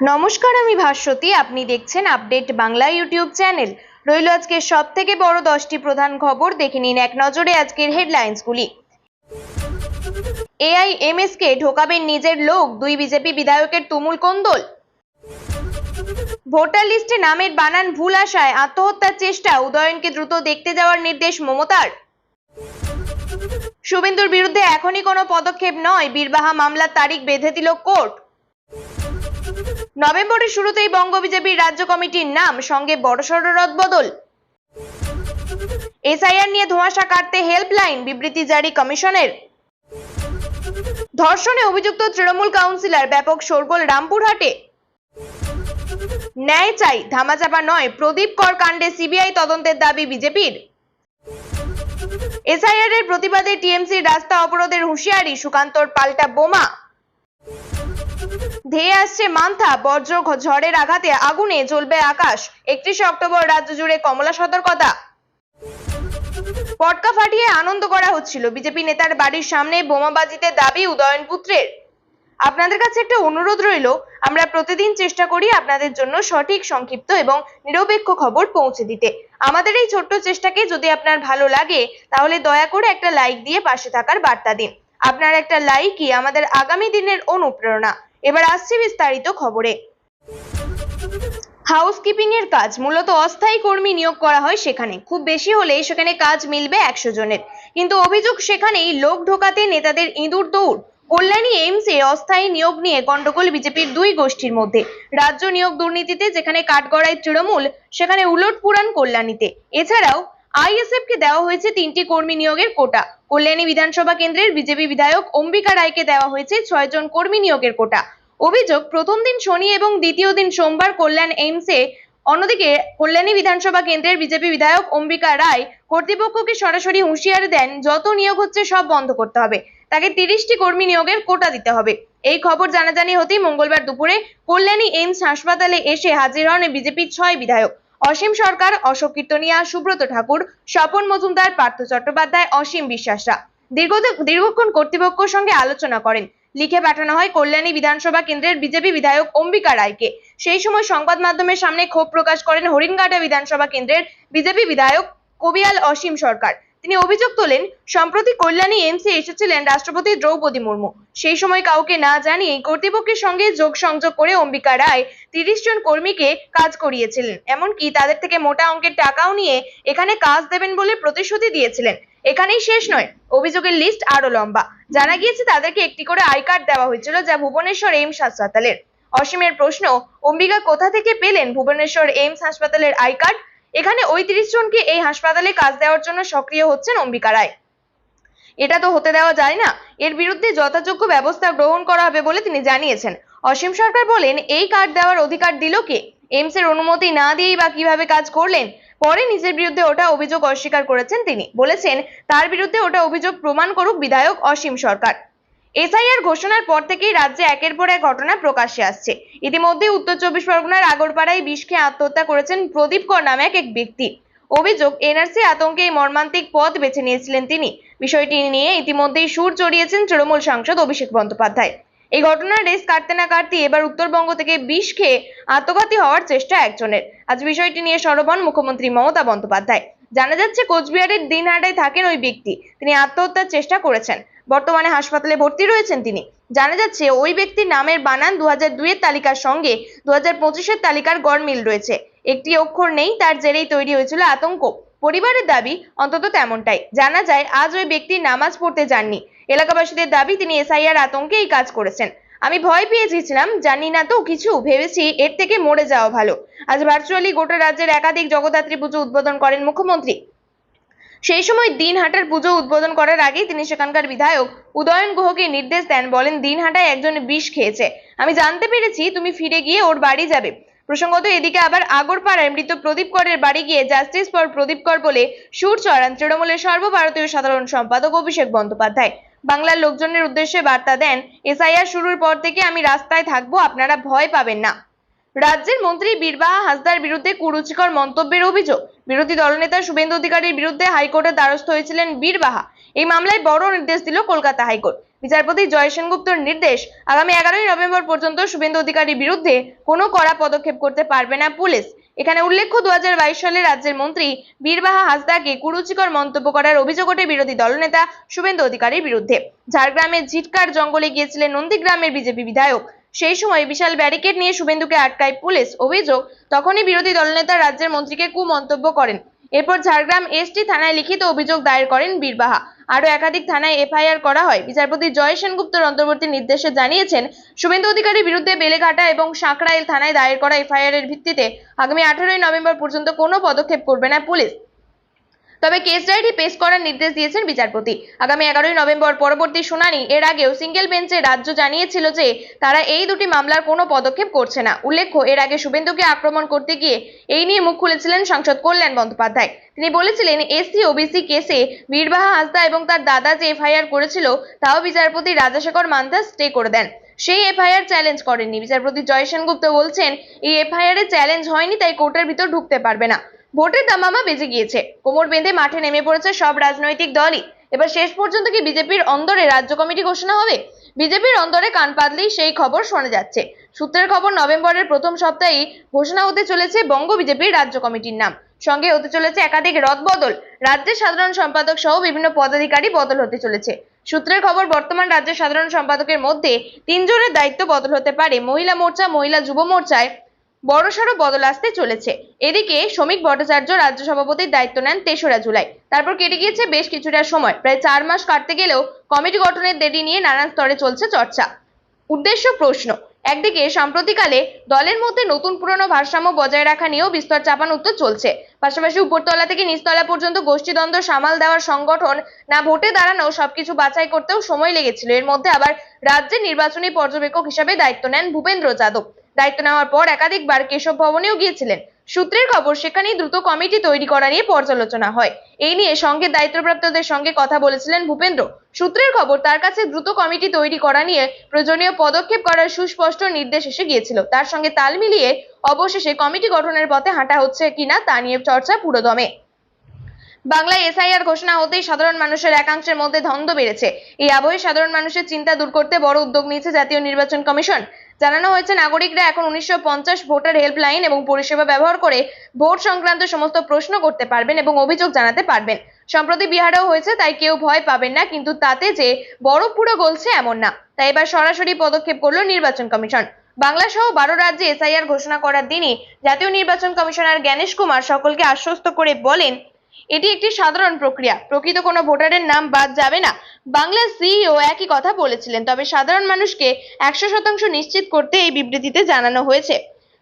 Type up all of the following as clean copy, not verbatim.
নমস্কার, আমি ভাস্বতী। আপনি দেখছেন আপডেট বাংলা ইউটিউব চ্যানেল। রইল আজকের সবথেকে বড় 10টি প্রধান খবর, দেখে নিন এক নজরে আজকের হেডলাইন্সগুলি। এআইএমএস কে ঢোকাবেন নিজের লোক, 2 বিজেপি বিধায়কের তুমুল কোন্দল। ভোটার লিস্টে নামের বানান ভুল আসায় আত্মহত্যার চেষ্টা, উদয়নকে দ্রুত দেখতে যাওয়ার নির্দেশ মমতার। শুভেন্দুর বিরুদ্ধে এখনই কোনো পদক্ষেপ নয়, বীরবাহা মামলার তারিখ বেঁধে দিল কোর্ট। নভেম্বরের শুরুতেই বঙ্গ বিজেপির রাজ্য কমিটির নাম, সঙ্গে বড়সড় রদবদল। এসআইআর নিয়ে ধোঁয়াশা কাটতে হেল্পলাইন, বিবৃতি জারি কমিশনের। ধর্ষণে অভিযুক্ত তৃণমূল কাউন্সিলর, ব্যাপক শোরগোল রামপুরহাটে। ন্যায় চাই, ধামাচাপা নয়, প্রদীপ কর কাণ্ডে সিবিআই তদন্তের দাবি বিজেপির। এসআইআর এর প্রতিবাদে টিএমসির রাস্তা অবরোধের হুঁশিয়ারি, সুকান্তর পাল্টা বোমা। ধেয়ে আসছে মান্থা, বজ্র ঝড়ের আঘাতে আগুনে জ্বলবে আকাশ, 31 অক্টোবর রাজ্য জুড়ে কমলা সতর্কতা। পটকা ফাটিয়ে আনন্দ করা হচ্ছিল, বিজেপি নেতার বাড়ির সামনে বোমাবাজিতে দাবি উদয়ন পুত্রের। আপনাদের কাছে একটা অনুরোধ রইল, আমরা প্রতিদিন চেষ্টা করি আপনাদের জন্য সঠিক, সংক্ষিপ্ত এবং নিরপেক্ষ খবর পৌঁছে দিতে। আমাদের এই ছোট্ট চেষ্টাকে যদি আপনার ভালো লাগে, তাহলে দয়া করে একটা লাইক দিয়ে পাশে থাকার বার্তা দিন। আপনার একটা লাইকই আমাদের আগামী দিনের অনুপ্রেরণা। এবার আসছে বিস্তারিত খবরে। হাউসকিপিং এর কাজ, মূলত অস্থায়ী কর্মী নিয়োগ করা হয় সেখানে, খুব বেশি হলে সেখানে কাজ মিলবে 100 জনের, কিন্তু অভিযোগ সেখানেই লোক ঢোকাতে নেতাদের ইঁদুর দৌড়। কল্যাণী এইমসে অস্থায়ী নিয়োগ নিয়ে গন্ডগোল বিজেপির দুই গোষ্ঠীর মধ্যে। রাজ্য নিয়োগ দুর্নীতিতে যেখানে কাঠগড়ায় তৃণমূল, সেখানে উলটপুরাণ কল্যাণীতে। এছাড়াও আইএসএফ কে দেওয়া হয়েছে 3টি কর্মী নিয়োগের কোটা। কল্যাণী বিধানসভা কেন্দ্রের বিজেপি বিধায়ক অম্বিকা রায়কে দেওয়া হয়েছে 6 জন কর্মী নিয়োগের কোটা। অভিযোগ, প্রথম দিন শনি এবং দ্বিতীয় দিন সোমবার কল্যাণ এইমসে। অন্যদিকে কল্যাণী বিধানসভা কেন্দ্রের বিজেপি বিধায়ক অম্বিকা রায় কর্তৃপক্ষকে সরাসরি হুঁশিয়ারি দেন, যত নিয়োগ হচ্ছে সব বন্ধ করতে হবে, তাকে 30টি কর্মী নিয়োগের কোটা দিতে হবে। এই খবর জানাজানি হতেই মঙ্গলবার দুপুরে কল্যাণী এইমস হাসপাতালে এসে হাজির হন বিজেপির 6 বিধায়ক: অসীম সরকার, অশোক কীর্তনিয়া, সুব্রত ঠাকুর, স্বপন মজুমদার, পার্থ চট্টোপাধ্যায়, অসীম বিশ্বাসরা। দীর্ঘক্ষণ কর্তৃপক্ষের সঙ্গে আলোচনা করেন। লিখে পাঠানো হয় কল্যাণী বিধানসভা কেন্দ্রের বিজেপি বিধায়ক অম্বিকা রায়কে। সেই সময় সংবাদ মাধ্যমের সামনে ক্ষোভ প্রকাশ করেন হরিণঘাটা বিধানসভা কেন্দ্রের বিজেপি বিধায়ক কবিয়াল অসীম সরকার। তিনি অভিযোগ তোলেন, সম্প্রতি কল্যাণী এইমসে এসেছিলেন রাষ্ট্রপতি দ্রৌপদী মুর্মু। সেই সময় কাউকে না জানিয়ে কর্তৃপক্ষের সঙ্গে যোগাযোগ করে অম্বিকা রায় 30 জন কর্মীকে কাজ করিয়েছিলেন। এমনকি তাদের থেকে মোটা অঙ্কের টাকাও নিয়ে এখানে কাজ দেবেন বলে প্রতিশ্রুতি দিয়েছিলেন। এখানেই শেষ নয়, অভিযোগের লিস্ট আরো লম্বা। জানা গিয়েছে তাদেরকে একটি করে আই কার্ড দেওয়া হয়েছিল, যা ভুবনেশ্বর এইমস হাসপাতালের। অসীমের প্রশ্ন, অম্বিকা কোথা থেকে পেলেন ভুবনেশ্বর এইমস হাসপাতালের আই কার্ড? এখানে ওই 30 জনকে এই হাসপাতালে কাজ দেওয়ার জন্য সক্রিয় হচ্ছেন অম্বিকা রায়। এটা তো হতে দেওয়া যায় না। এর বিরুদ্ধে যথাযোগ্য ব্যবস্থা গ্রহণ করা হবে বলে তিনি জানিয়েছেন। অসীম সরকার বলেন, এই কার্ড দেওয়ার অধিকার দিল কে? এইমস এর অনুমতি না দিয়েই বা কিভাবে কাজ করলেন? পরে নিজের বিরুদ্ধে ওঠা অভিযোগ অস্বীকার করেছেন তিনি। বলেছেন, তার বিরুদ্ধে ওঠা অভিযোগ প্রমাণ করুক বিধায়ক অসীম সরকার। এসআইআর ঘোষণার পর থেকেই রাজ্যে একের পর এক ঘটনা প্রকাশ্যে আসছে। ইতিমধ্যে উত্তর 24 পরগনার আগরপাড়ায় বিষ খেয়ে আত্মহত্যা করেছেন প্রদীপ কর নামে এক ব্যক্তি। অভিযোগ, এনআরসি আতঙ্কে এই মর্মান্তিক পথ বেছে নিয়েছিলেন তিনি। বিষয়টি নিয়ে ইতিমধ্যেই সুর চড়িয়েছেন তৃণমূল সাংসদ অভিষেক বন্দ্যোপাধ্যায়। এই ঘটনার রেস কাটতে না কাটতে এবার উত্তরবঙ্গ থেকে বিষ খেয়ে আত্মঘাতী হওয়ার চেষ্টা একজনের। আজ বিষয়টি নিয়ে সরব হন মুখ্যমন্ত্রী মমতা বন্দ্যোপাধ্যায়। জানা যাচ্ছে, কোচবিহারের দিনহাটায় থাকেন ওই ব্যক্তি। তিনি আত্মহত্যার চেষ্টা করেছেন। বর্তমানে হাসপাতালে ভর্তি রয়েছেন তিনি। জানা যাচ্ছে, ওই ব্যক্তির নামের বানান 2002 এর তালিকার সঙ্গে 2025 এর তালিকার গড়মিল রয়েছে। একটি অক্ষর নেই, তার জেরেই তৈরি হয়েছিল আতঙ্ক। পরিবারের দাবি অন্তত তেমনটাই। জানা যায়, আজ ওই ব্যক্তি নামাজ পড়তে যাননি। এলাকাবাসীদের দাবি, তিনি এসআইআর আতঙ্কে এই কাজ করেছেন। আমি ভয় পেয়ে গেছিলাম, জানি না তো কিছু, ভেবেছি এর থেকে মরে যাওয়া ভালো। আজ ভার্চুয়ালি গোটা রাজ্যের একাধিক জগদ্ধাত্রী পুজো উদ্বোধন করেন মুখ্যমন্ত্রী। সেই সময় দিনহাটার পুজো উদ্বোধন করার আগেই তিনি সেখানকার বিধায়ক উদয়ন গুহকে নির্দেশ দেন। বলেন, দিনহাটায় একজন বিষ খেয়েছে, আমি জানতে পেরেছি, তুমি ফিরে গিয়ে ওর বাড়ি যাবে। প্রসঙ্গত, এদিকে আবার আগরপাড়ায় মৃত প্রদীপ করের বাড়ি গিয়ে জাস্টিস ফর প্রদীপ কর বলে সুর চড়ান তৃণমূলের সর্বভারতীয় সাধারণ সম্পাদক অভিষেক বন্দ্যোপাধ্যায়। বাংলার লোকজনের উদ্দেশ্যে বার্তা দেন, এসআইআর শুরুর পর থেকে আমি রাস্তায় থাকবো, আপনারা ভয় পাবেন না। রাজ্যের মন্ত্রী বীরবাহা হাসদার বিরুদ্ধে কুরুচিকর মন্তব্যের অভিযোগ। বিরোধী দলনেতা শুভেন্দু অধিকারীর বিরুদ্ধে হাইকোর্টের দ্বারস্থ হয়েছিলেন বীরবাহা। এই মামলায় বড় নির্দেশ দিল কলকাতা হাইকোর্ট। বিচারপতি জয় সেনগুপ্তর নির্দেশ, আগামী 11ই নভেম্বর পর্যন্ত শুভেন্দু অধিকারীর বিরুদ্ধে কোনো কড়া পদক্ষেপ করতে পারবে না পুলিশ। এখানে উল্লেখ্য, 2022 সালে রাজ্যের মন্ত্রী বীরবাহা হাসদাকে কুরুচিকর মন্তব্য করার অভিযোগ ওঠে বিরোধী দলনেতা শুভেন্দু অধিকারীর বিরুদ্ধে। ঝাড়গ্রামের ঝিটকার জঙ্গলে গিয়েছিলেন নন্দীগ্রামের বিজেপি বিধায়ক। সেই সময় বিশাল ব্যারিকেড নিয়ে শুভেন্দুকে আটকায় পুলিশ। অভিযোগ, তখনই বিরোধী দলনেতা রাজ্যের মন্ত্রীকে কুমন্তব্য করেন। এরপর ঝাড়গ্রাম এসটি থানায় লিখিত অভিযোগ দায়ের করেন বীরবাহা। আরও একাধিক থানায় এফআইআর করা হয়। বিচারপতি জয় সেনগুপ্তর অন্তর্বর্তী নির্দেশে জানিয়েছেন, শুভেন্দু অধিকারীর বিরুদ্ধে বেলেঘাটা এবং সাঁকরাইল থানায় দায়ের করা এফআইআর এর ভিত্তিতে আগামী 18ই নভেম্বর পর্যন্ত কোনো পদক্ষেপ করবে না পুলিশ। তবে কেস ডায়েরি পেশ করার নির্দেশ দিয়েছেন বিচারপতি। আগামী 11ই নভেম্বর পরবর্তী শুনানি। এর আগেও সিঙ্গেল বেঞ্চে রাজ্য জানিয়েছিল যে তারা এই দুটি মামলার কোনো পদক্ষেপ করছে না। উল্লেখ্য, এর আগে শুভেন্দুকে আক্রমণ করতে গিয়ে এই নিয়ে মুখ খুলেছিলেন সাংসদ কল্যাণ বন্দ্যোপাধ্যায়। তিনি বলেছিলেন, এসসি ওবিসি কেসে বীরবাহা হাসদা এবং তার দাদা যে এফআইআর করেছিল তাও বিচারপতি রাজাশেখর মান্থা স্টে করে দেন। সেই এফআইআর চ্যালেঞ্জ করেননি। বিচারপতি জয় সেনগুপ্ত বলছেন, এই এফআইআর এ চ্যালেঞ্জ হয়নি, তাই কোর্টের ভিতর ঢুকতে পারবে না। ভোটের দামামা বেজে গিয়েছে, কোমর বেঁধে মাঠে নেমে পড়েছে সব রাজনৈতিক দলই। এবার শেষ পর্যন্ত কি বিজেপির অন্দরে রাজ্য কমিটি ঘোষণা হবে? বিজেপির অন্দরে কান পাতলেই সেই খবর শোনা যাচ্ছে। সূত্রের খবর, নভেম্বরের প্রথম সপ্তাহেই ঘোষণা হতে চলেছে বঙ্গ বিজেপির রাজ্য কমিটির নাম। সঙ্গে হতে চলেছে একাধিক রদবদল। রাজ্যের সাধারণ সম্পাদক সহ বিভিন্ন পদাধিকারী বদল হতে চলেছে। সূত্রের খবর, বর্তমান রাজ্যের সাধারণ সম্পাদকের মধ্যে 3 জনের দায়িত্ব বদল হতে পারে। মহিলা মোর্চা, মহিলা যুব মোর্চায় বড়সড় বদল আসতে চলেছে। এদিকে শ্রমিক ভট্টাচার্য রাজ্য সভাপতির দায়িত্ব নেন 3রা জুলাই। তারপর কেটে গিয়েছে বেশ কিছুটা সময়, প্রায় 4 মাস কাটতে গেলেও কমিটি গঠনের দেরি নিয়ে নানান স্তরে চলছে চর্চা। উদ্দেশ্য প্রশ্ন, একদিকে সাম্প্রতিককালে দলের মধ্যে নতুন পুরনো ভারসাম্য বজায় রাখা নিয়েও বিস্তর চাপানুত্তর চলছে। পাশাপাশি উপরতলা থেকে নিচতলা পর্যন্ত গোষ্ঠীদ্বন্দ্ব সামাল দেওয়ার সংগঠন না ভোটে দাঁড়ানো সবকিছু বাছাই করতেও সময় লেগেছিল। এর মধ্যে আবার রাজ্যের নির্বাচনী পর্যবেক্ষক হিসাবে দায়িত্ব নেন ভূপেন্দ্র যাদব। দায়িত্ব নেওয়ার পর একাধিকবার কেশব ভবনেও গিয়েছিলেন। সূত্রের খবর, সেখানেই দ্রুত কমিটি তৈরি করা নিয়ে পর্যালোচনা হয়। এই নিয়ে সঙ্গে দায়িত্বপ্রাপ্তদের সঙ্গে কথা বলেছিলেন ভূপেন্দ্র। সূত্রের খবর, তার কাছে দ্রুত কমিটি তৈরি করা নিয়ে প্রয়োজনীয় পদক্ষেপ করার সুস্পষ্ট নির্দেশ এসে গিয়েছিল। তার সঙ্গে তাল মিলিয়ে অবশেষে কমিটি গঠনের পথে হাঁটা হচ্ছে কিনা তা নিয়ে চর্চা পুরোদমে। বাংলায় এসআইআর ঘোষণা হতেই সাধারণ মানুষের একাংশের মধ্যে দ্বন্দ্ব বেড়েছে। এই আবহে সাধারণ মানুষের চিন্তা দূর করতে বড় উদ্যোগ নিয়েছে জাতীয় নির্বাচন কমিশন। জানানো হয়েছে, নাগরিকরা এখন 1950 ভোটার হেল্পলাইন এবং পরিষেবা ব্যবহার করে ভোট সংক্রান্ত সমস্ত প্রশ্ন করতে পারবেন এবং অভিযোগ জানাতে পারবেন। সম্প্রতি বিহারেও হয়েছে, তাই কেউ ভয় পাবেন না, কিন্তু তাতে যে বরফ পুরো গলছে এমন না। তাই এবার সরাসরি পদক্ষেপ করল নির্বাচন কমিশন। বাংলা সহ 12 রাজ্যে এসআইআর ঘোষণা করার দিনই জাতীয় নির্বাচন কমিশনার জ্ঞানেশ কুমার সকলকে আশ্বস্ত করে বলেন, এটি একটি সাধারণ প্রক্রিয়া, প্রকৃত কোনো ভোটারের নাম বাদ যাবে না। বাংলার সিইও একই কথা বলেছিলেন। তবে সাধারণ মানুষকে 100% নিশ্চিত করতে এই বিবৃতিতে জানানো হয়েছে।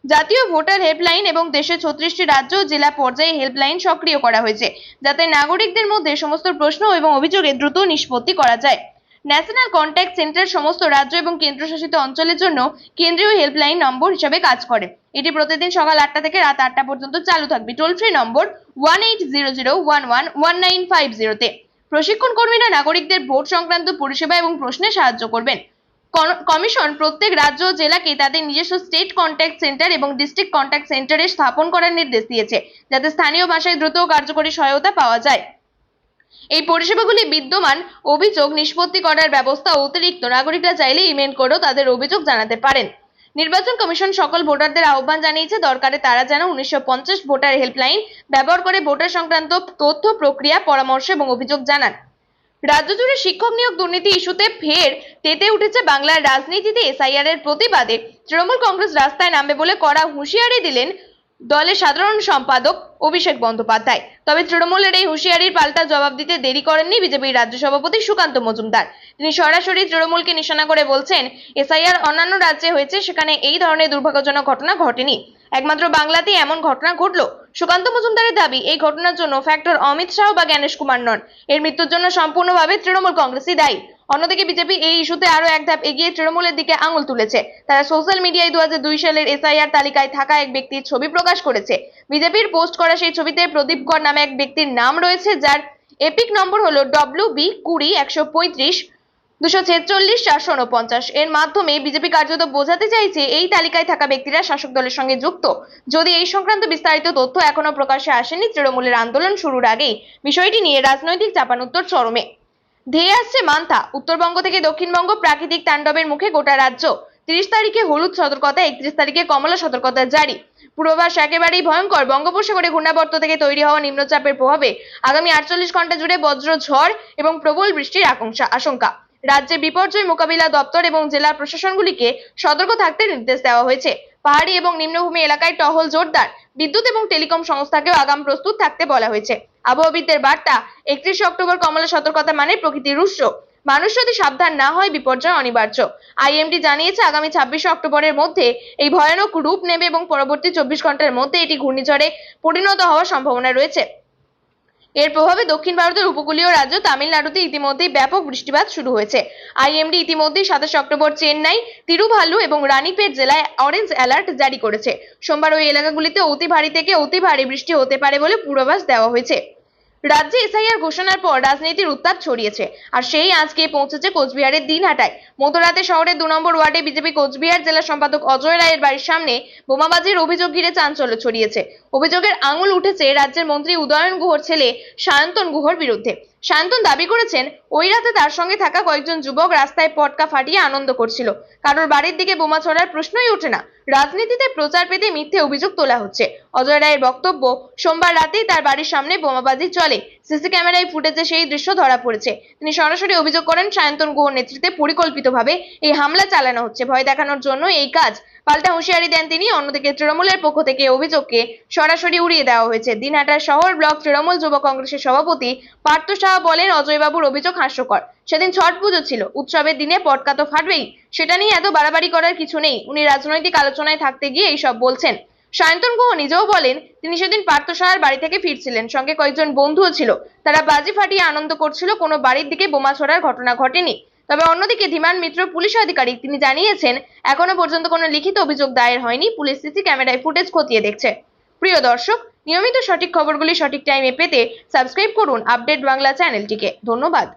জাতীয় ভোটার হেল্পলাইন এবং দেশের 36টি রাজ্য ও জেলা পর্যায়ে হেল্পলাইন সক্রিয় করা হয়েছে, যাতে নাগরিকদের মধ্যে সমস্ত প্রশ্ন এবং অভিযোগে দ্রুত নিষ্পত্তি করা যায়। ন্যাশনাল কন্ট্যাক্ট সেন্টার সমস্ত রাজ্য এবং কেন্দ্রশাসিত অঞ্চলের জন্য কেন্দ্রীয় হেল্পলাইন নম্বর হিসেবে কাজ করে। এটি প্রতিদিন সকাল 8টা থেকে রাত 8টা পর্যন্ত চালু থাকবে। টোল ফ্রি নম্বর 1800111950 তে। প্রশিক্ষণ কর্মীরা নাগরিকদের ভোট সংক্রান্ত পরিষেবা এবং প্রশ্নে সাহায্য করবেন। কমিশন প্রত্যেক রাজ্য ও জেলাকে তাদের নিজস্ব স্টেট কন্ট্যাক্ট সেন্টার এবং ডিস্ট্রিক্ট কন্ট্যাক্ট সেন্টারে স্থাপন করার নির্দেশ দিয়েছে, যাতে স্থানীয় ভাষায় দ্রুত ও কার্যকরী সহায়তা পাওয়া যায়। এই পরিষেবাগুলি বিদ্যমান অভিযোগ নিষ্পত্তি করার ব্যবস্থা অতিরিক্ত নাগরিকরা চাইলে ইমেল করেও তাদের অভিযোগ জানাতে পারেন। নির্বাচন কমিশন সকল ভোটারদের আহ্বান জানিয়েছে, দরকারে তারা যেন 1950 ভোটার হেল্পলাইন ব্যবহার করে ভোটার সংক্রান্ত তথ্য, প্রক্রিয়া, পরামর্শ এবং অভিযোগ জানান। রাজ্য জুড়ে শিক্ষক নিয়োগ দুর্নীতি ইস্যুতে ফের তেতে উঠেছে বাংলার রাজনীতিতে। এসআইআর এর প্রতিবাদে তৃণমূল কংগ্রেস রাস্তায় নামবে বলে কড়া হুঁশিয়ারি দিলেন দলের সাধারণ সম্পাদক অভিষেক বন্দ্যোপাধ্যায়। তবে তৃণমূলের এই হুঁশিয়ারির পাল্টা জবাব দিতে দেরি করেননি বিজেপির রাজ্য সভাপতি সুকান্ত মজুমদার। তিনি সরাসরি তৃণমূলকে নিশানা করে বলছেন, এসআইআর অন্যান্য রাজ্যে হয়েছে, সেখানে এই ধরনের দুর্ভাগ্যজনক ঘটনা ঘটেনি, একমাত্র বাংলাতেই এমন ঘটনা ঘটলো। সুকান্ত মজুমদারের দাবি, এই ঘটনার জন্য ফ্যাক্টর অমিত শাহ বা জ্ঞানেশ কুমার নন, এর মৃত্যুর জন্য সম্পূর্ণভাবে তৃণমূল কংগ্রেসই দায়ী। অন্যদিকে বিজেপি এই ইস্যুতে আরো এক ধাপ এগিয়ে তৃণমূলের দিকে আঙুল তুলেছে। তারা সোশ্যাল মিডিয়ায় 2002 সালের এসআইআর তালিকায় থাকা এক ব্যক্তির ছবি প্রকাশ করেছে। বিজেপির পোস্ট করা সেই ছবিতে প্রদীপ কর নামে এক ব্যক্তির নাম রয়েছে, যার এপিক নম্বর হলো WB20 135 246 449। এর মাধ্যমে বিজেপি কার্যত বোঝাতে চাইছে এই তালিকায় থাকা ব্যক্তিরা শাসক দলের সঙ্গে যুক্ত। যদি এই সংক্রান্ত বিস্তারিত তথ্য এখনো প্রকাশ্যে আসেনি, তৃণমূলের আন্দোলন শুরুর আগেই বিষয়টি নিয়ে রাজনৈতিক চাপানুত্তর চরমে। ধেয়ে আসছে মান্থা। উত্তরবঙ্গ থেকে দক্ষিণবঙ্গ প্রাকৃতিক তাণ্ডবের মুখে গোটা রাজ্য। 30 তারিখে হলুদ সতর্কতা, 31 তারিখে কমলা সতর্কতা জারি। পূর্বাভাস একেবারেই ভয়ঙ্কর। বঙ্গোপসাগরে ঘূর্ণাবর্ত থেকে তৈরি হওয়া নিম্নচাপের প্রভাবে আগামী 48 ঘন্টা জুড়ে বজ্র ঝড় এবং প্রবল বৃষ্টির আশঙ্কা। রাজ্যের বিপর্যয় মোকাবিলা দপ্তর এবং জেলা প্রশাসনগুলিকে সতর্ক থাকতে নির্দেশ দেওয়া হয়েছে। পাহাড়ি এবং নিম্নভূমি এলাকায় টহল জোরদার। বিদ্যুৎ এবং টেলিকম সংস্থাকেও আগাম প্রস্তুত থাকতে বলা হয়েছে। আবহাওয়াবিদদের বার্তা, 31 অক্টোবর কমলা সতর্কতা মানে প্রকৃতি রুষ্ট। মানুষ যদি সাবধান না হয় বিপর্যয় অনিবার্য। আইএমডি জানিয়েছে আগামী 26 অক্টোবরের মধ্যে এই ভয়ানক রূপ নেবে এবং পরবর্তী 24 ঘন্টার মধ্যে এটি ঘূর্ণিঝড়ে পরিণত হওয়ার সম্ভাবনা রয়েছে। এর প্রভাবে দক্ষিণ ভারতের উপকূলীয় রাজ্য তামিলনাড়ুতে ইতিমধ্যেই ব্যাপক বৃষ্টিপাত শুরু হয়েছে। আইএমডি ইতিমধ্যেই 27 অক্টোবর চেন্নাই, তিরুভাল্লুর এবং রানীপেট জেলায় অরেঞ্জ অ্যালার্ট জারি করেছে। সোমবার ওই এলাকাগুলিতে অতি ভারী থেকে অতি ভারী বৃষ্টি হতে পারে বলে পূর্বাভাস দেওয়া হয়েছে। রাজ্যে এসআইআর ঘোষণার পর রাজনীতির উত্তাপ ছড়িয়েছে, আর সেই আজকে পৌঁছেছে কোচবিহারের দিনহাটায়। মধ্যরাতে শহরের 2 নম্বর ওয়ার্ডে বিজেপি কোচবিহার জেলা সম্পাদক অজয় রায়ের বাড়ির সামনে বোমাবাজির অভিযোগ ঘিরে চাঞ্চল্য ছড়িয়েছে। অভিযোগের আঙুল উঠেছে রাজ্যের মন্ত্রী উদয়ন গুহর ছেলে সায়ন্তন গুহর বিরুদ্ধে। সায়ন্তন দাবি করেছেন ওই রাতে তার সঙ্গে থাকা কয়েকজন যুবক রাস্তায় পটকা ফাটিয়ে আনন্দ করছিল। কারোর বাড়ির দিকে বোমা ছোড়ার প্রশ্নই ওঠে না। রাজনীতিতে প্রচার পেতে মিথ্যে অভিযোগ তোলা হচ্ছে। অজয় রায়ের বক্তব্য, সোমবার রাতেই তার বাড়ির সামনে বোমাবাজি চলে। সিসি ক্যামেরায় ফুটেজে সেই দৃশ্য ধরা পড়েছে। তিনি সরাসরি অভিযোগ করেন সায়ন্তন গুহর নেতৃত্বে পরিকল্পিতভাবে এই হামলা চালানো হচ্ছে। ভয় দেখানোর জন্য এই কাজ। পাল্টা হুঁশিয়ারি দেন তিনি। অন্যদিকে তৃণমূলের পক্ষ থেকে অভিযোগকে সরাসরি উড়িয়ে দেওয়া হয়েছে। দিনহাটার শহর ব্লক তৃণমূল যুব কংগ্রেসের সভাপতি পার্থ সাহা বলেন, অজয়বাবুর অভিযোগ হাস্যকর। সেদিন ছট পুজো ছিল, উৎসবের দিনে পটকা তো ফাটবেই, সেটা নিয়ে এত বাড়াবাড়ি করার কিছু নেই। উনি রাজনৈতিক আলোচনায় থাকতে গিয়ে এইসব বলছেন। সায়ন্তন গুহ নিজেও বলেন, তিনি সেদিন পার্থ সাহার বাড়ি থেকে ফিরছিলেন, সঙ্গে কয়েকজন বন্ধুও ছিল। তারা বাজি ফাটিয়ে আনন্দ করছিল, কোনো বাড়ির দিকে বোমা ছোড়ার ঘটনা ঘটেনি। তবে অন্যদিকে ধীমান মিত্র পুলিশ আধিকারিক, তিনি জানিয়েছেন এখনো পর্যন্ত কোনো লিখিত অভিযোগ দায়ের হয়নি। পুলিশ সিসি ক্যামেরায় ফুটেজ খতিয়ে দেখছে। প্রিয় দর্শক, নিয়মিত সঠিক খবরগুলি সঠিক টাইমে পেতে সাবস্ক্রাইব করুন আপডেট বাংলা চ্যানেলটিকে। ধন্যবাদ।